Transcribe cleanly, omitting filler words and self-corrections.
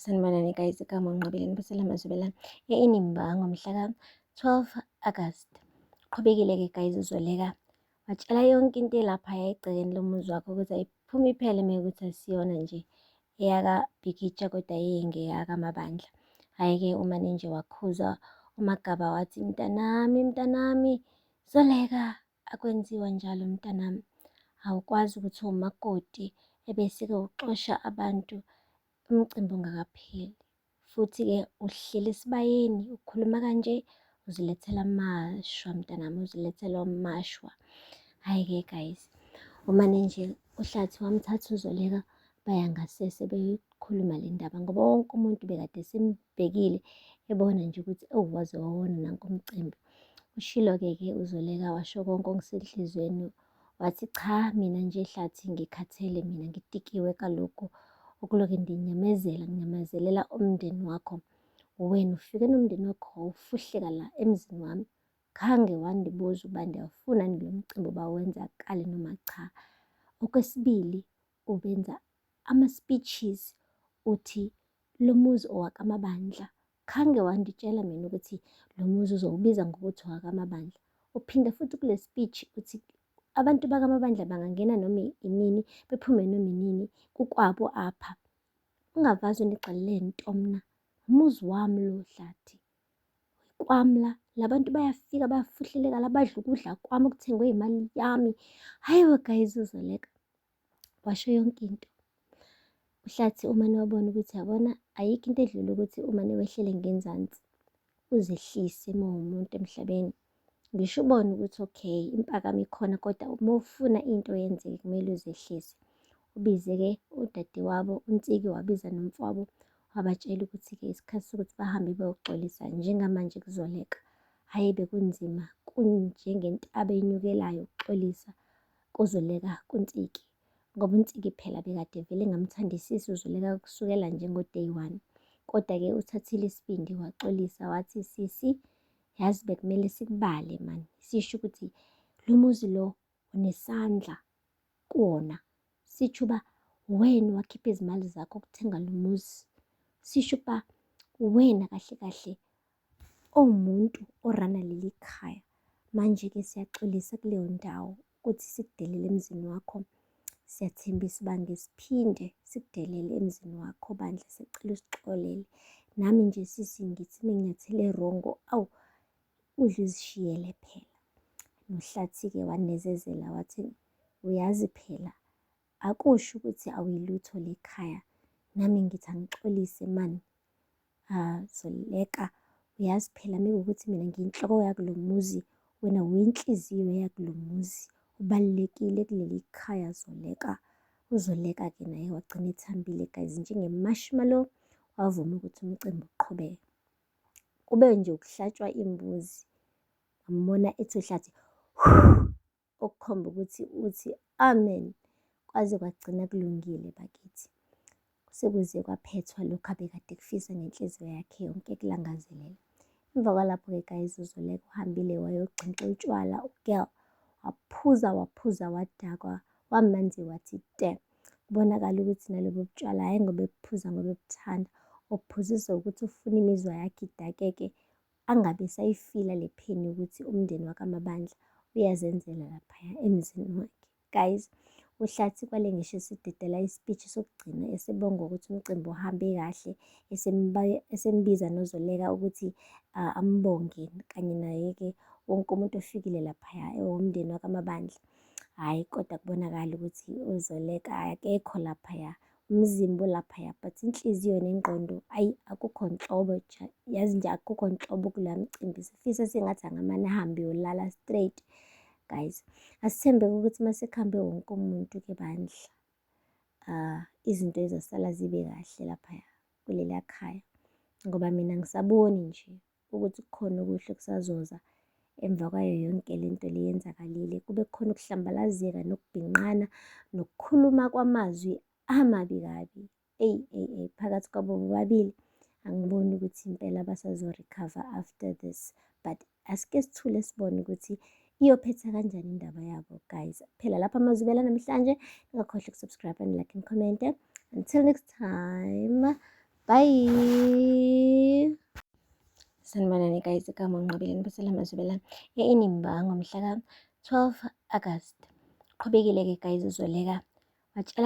Sanibonani guys, igama uNqobeleni Basela Mazubelane eNimba ngomhla ka-12 August. Qhubekile-ke guys, uZoleka watshela yonke into elaphaya egcekeni lomuzi wakhe ukuthi ayiphume iphele mekuthi asiyona nje eyaka Bhikitsha kodwa yeyingeyaka Mabandla. Hhayi-ke umane nje wakhuza uMagaba wathi, mntanami Zoleka, akwenziwa njalo mntanami, awukwazi ukuthi umakoti ebese-ke uxosha abantu umcimbi ungakapheli, futhi-ke uhleli esibayeni ukhuluma kanje uzilethela amashwa mntanami, uzilethela amashwa. Hhayi-ke guys, umane nje uHlathi wamthatha uZoleka baya ngasese beyokhuluma le ndaba ngoba wonke umuntu bekade sembhekile ebona nje ukuthi waze wawona nanku umcimbi. Ushilo-ke uZoleka washo konke okusenhlizweni, wathi cha, mina nje Hlathi ngikhathele, mina ngitikiwe kaloku ukuloke nginyamezelela umndeni wakho. Wena ufike nomndeni wakho wawufuhleka la emzini wami, khange wandibuza ukuba ndiyafuna lo mcimbi bawenza kale noma cha. Okwesibili, ubenza ama-speeches uthi lo muzi owakaMabandla, khange wanditshela mina ukuthi lo muzi uzowubiza ngokuthi owakaMabandla. Uphinde futhi kule speech uthi abantu bakaMabandla bangangena noma inini, bephume noma inini kukwabo apha. Ungavazi unixelele nto mna, umuzi wami lo Hlathi, kwami la bantu bayafika bayafuhleleka la, badla ukudla kwami okuthengwe imali yami. Hhayi guys, uZoleka washo yonke into. uHlathi umane wabona ukuthi yabona ayikho into edlula ukuthi umane wehlele ngenzansi uzehlise uma uwumuntu emhlabeni. Ngisho ubone ukuthi okay, impakamo ikhona kodwa uma ufuna into yenzeke kumele uzehlise. Ubize-ke udadewabo uNtsiki, wabiza nomfowabo, wabatshela ukuthi-ke isikhathi sokuthi bahambe beyoxolisa njengamanje kuZoleka. Hhayi bekunzima, kunjengentaba enyukelayo ukuxolisa kuZoleka kuNtsiki, ngoba uNtsiki phela bekade vele ngamthandisisi uZoleka kusukela nje ngo-day one. Kodwa-ke uthathile isibindi waxolisa, wathi sisi, yazi bekumele sikubale mani, sisho ukuthi lo muzi lo unesandla kuwona, sitsho uba wena wakhipha izimali zakho ukuthenga lo muzi, sisho ukuba wena kahle kahle owumuntu orana leli khaya. Manje-ke siyaxolisa kuleyo ndawo ukuthi sikudelele emzini wakho, siyathembisa uba ngesiphinde sikudelele emzini wakho bandla, sicela usixolele. Nami nje sisi ngithi menginyathele wrongo, awu udle uzishiyele phela. NoHlathi-ke wanezezela wathi uyazi phela akusho ukuthi awuyilutho lekhaya, nami ngithi angixolise mani. Zoleka, uyazi phela mekuwukuthi mina ngiyinhloko yakulo muzi, wena uyinhliziyo yakulo muzi, ubalulekile kuleli khaya Zoleka. UZoleka-ke naye wagcina ethambile guys, njenge-marshmallow, wavuma ukuthi umcimbi uqhubeke. Kube nje ukuhlatshwa imbuzi, wambona ethi uHlathi okukhomba ukuthi uthi amen, kwaze kwagcina kulungile bakithi. Sekuze kwaphethwa lokhu abekade kufisa ngenhliziyo yakhe yonke kulangazelela. Emva kwalapho-ke guys, uZoleka uhambile wayogcintsa utshwala, ugirl waphuza wadakwa, wamanzi wathi te. Kubonakala ukuthi nalobo butshwala hhayi ngoba ebuphuza ngoba ebuthanda, obuphuziswa ukuthi ufuna imizwa yakhe idakeke, angabe esayifila le pain yokuthi umndeni wakaMabandla uyazenzela laphaya emzini wakhe. Guys, uHlathi kwale ngisho esidedela i-speech sokugcina esebonga ukuthi umcimbi uhambe kahle, esembiza noZoleka ukuthi ambonge kanye naye-ke wonke umuntu ofikile laphaya ewumndeni wakaMabandla. Hhayi kodwa kubonakala ukuthi uZoleka akekho laphaya, umzimba olaphaya but inhliziyo nengqondo ayi akukho nhlobo, yazi nje akukho nhlobo kuloya mcimbi, sifisa sengathi angamane ahambe eyolala straight. Guys, asithembeke ukuthi mase kuhambe wonke umuntu-ke bandla, izinto zizosala zibe kahle laphaya kuleliya khaya, ngoba mina angisaboni nje ukuthi kukhona okuhle kusazoza emva kwayo yonke le nto le yenzakalile. Kube khona ukuhlambalazeka nokubhinqana nokukhuluma kwamazwi amabi kabi phakathi kwabo bobabili. Angiboni ukuthi impela basazo-recover after this, but asike sithule sibone ukuthi iyophetha kanjani indaba yabo guys. Phela lapha Mazubela namhlanje, ungakhohlwa ukusubscribe and like and comment. Until next time. Bye. Sanibonani guys, igama uNqobeleni Basela Mazubela. Inimba ngomhla ka 12 August. Qhubekile-ke guys, uzoleka watshela